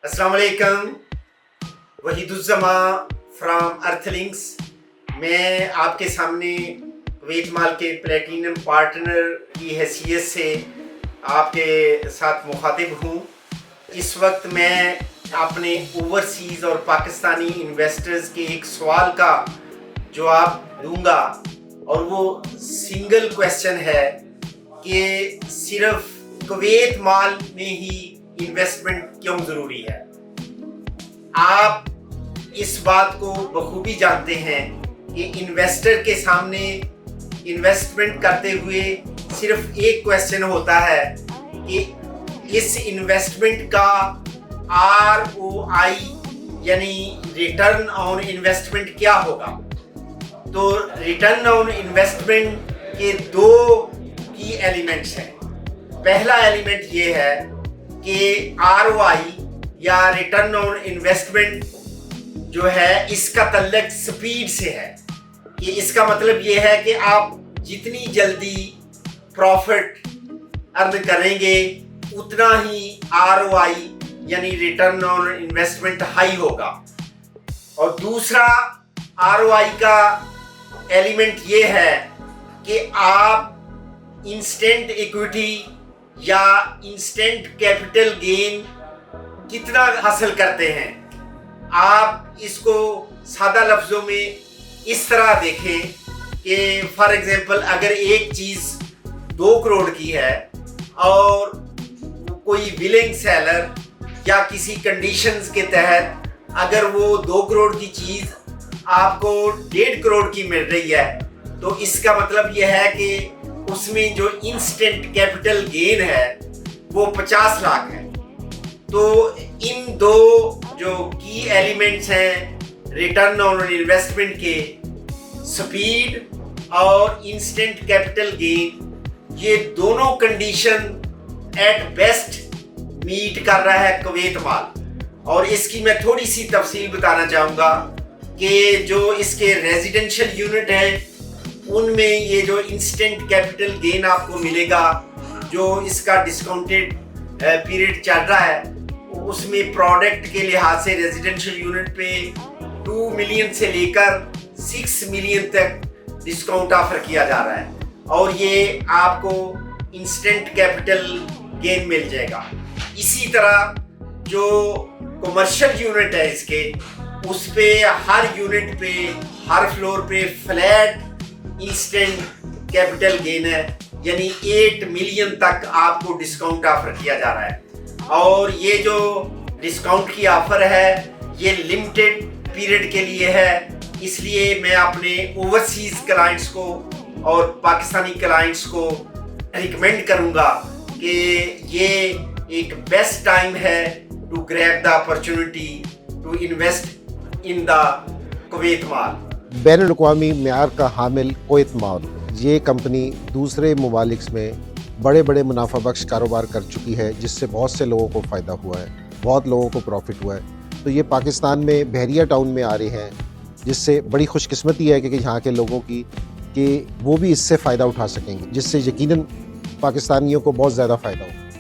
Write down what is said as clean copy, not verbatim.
अस्सलाम वालेकुम। वहीदुज़्ज़मा फ्रॉम अर्थलिंक्स। मैं आपके सामने कुवैत माल के प्लेटिनम पार्टनर की हैसियत से आपके साथ मुखातिब हूँ। इस वक्त मैं अपने ओवरसीज़ और पाकिस्तानी इन्वेस्टर्स के एक सवाल का जवाब दूंगा और वो सिंगल क्वेश्चन है कि सिर्फ कुवैत माल में ही इन्वेस्टमेंट क्यों ज़रूरी है। आप इस बात को बखूबी जानते हैं कि इन्वेस्टर के सामने इन्वेस्टमेंट करते हुए सिर्फ एक क्वेश्चन होता है कि इस इन्वेस्टमेंट का ROI यानी रिटर्न ऑन इन्वेस्टमेंट क्या होगा। तो रिटर्न ऑन इन्वेस्टमेंट के दो की एलिमेंट्स हैं। पहला एलिमेंट ये है कि ROI या रिटर्न ऑन इन्वेस्टमेंट जो है इसका तल्लुक स्पीड से है कि इसका मतलब ये है कि आप जितनी जल्दी प्रॉफिट अर्न करेंगे उतना ही ROI यानी रिटर्न ऑन इन्वेस्टमेंट हाई होगा। और दूसरा ROI का एलिमेंट ये है कि आप इंस्टेंट इक्विटी या इंस्टेंट कैपिटल गेन कितना हासिल करते हैं। आप इसको सादा लफ्ज़ों में इस तरह देखें कि फॉर एग्जांपल अगर एक चीज़ 2 करोड़ की है और कोई विलिंग सेलर या किसी कंडीशंस के तहत अगर वो 2 करोड़ की चीज़ आपको 1.5 करोड़ की मिल रही है तो इसका मतलब ये है कि उसमें जो इंस्टेंट कैपिटल गेन है वो 50 लाख है। तो इन दो जो की एलिमेंट्स हैं रिटर्न ऑन इन्वेस्टमेंट के, स्पीड और इंस्टेंट कैपिटल गेन, ये दोनों कंडीशन एट बेस्ट मीट कर रहा है कुवैत माल। और इसकी मैं थोड़ी सी तफसील बताना चाहूँगा कि जो इसके रेजिडेंशियल यूनिट हैं उनमें ये जो इंस्टेंट कैपिटल गेन आपको मिलेगा, जो इसका डिस्काउंटेड पीरियड चल रहा है उसमें प्रोडक्ट के लिहाज से रेजिडेंशियल यूनिट पे 2 मिलियन से लेकर 6 मिलियन तक डिस्काउंट ऑफर किया जा रहा है और ये आपको इंस्टेंट कैपिटल गेन मिल जाएगा। इसी तरह जो कमर्शियल यूनिट है इसके, उस पे हर यूनिट पे हर फ्लोर पे फ्लैट इंस्टेंट कैपिटल गेन है यानी 8 मिलियन तक आपको डिस्काउंट ऑफर किया जा रहा है। और ये जो डिस्काउंट की ऑफर है ये लिमिटेड पीरियड के लिए है, इसलिए मैं अपने ओवरसीज क्लाइंट्स को और पाकिस्तानी क्लाइंट्स को रिकमेंड करूंगा कि ये एक बेस्ट टाइम है to grab the opportunity to invest in the Kuwait mall. बैनुल-अक़वामी मेयार का हामिल कुवैत माल, ये कंपनी दूसरे ममालिक में बड़े बड़े मुनाफा बख्श कारोबार कर चुकी है जिससे बहुत से लोगों को फ़ायदा हुआ है, बहुत लोगों को प्रॉफिट हुआ है। तो ये पाकिस्तान में बहरिया टाउन में आ रहे हैं जिससे बड़ी खुशकिस्मती है कि यहाँ के लोगों की कि वो भी इससे फ़ायदा उठा सकेंगे, जिससे यकीनन पाकिस्तानियों को बहुत ज़्यादा फ़ायदा होगा।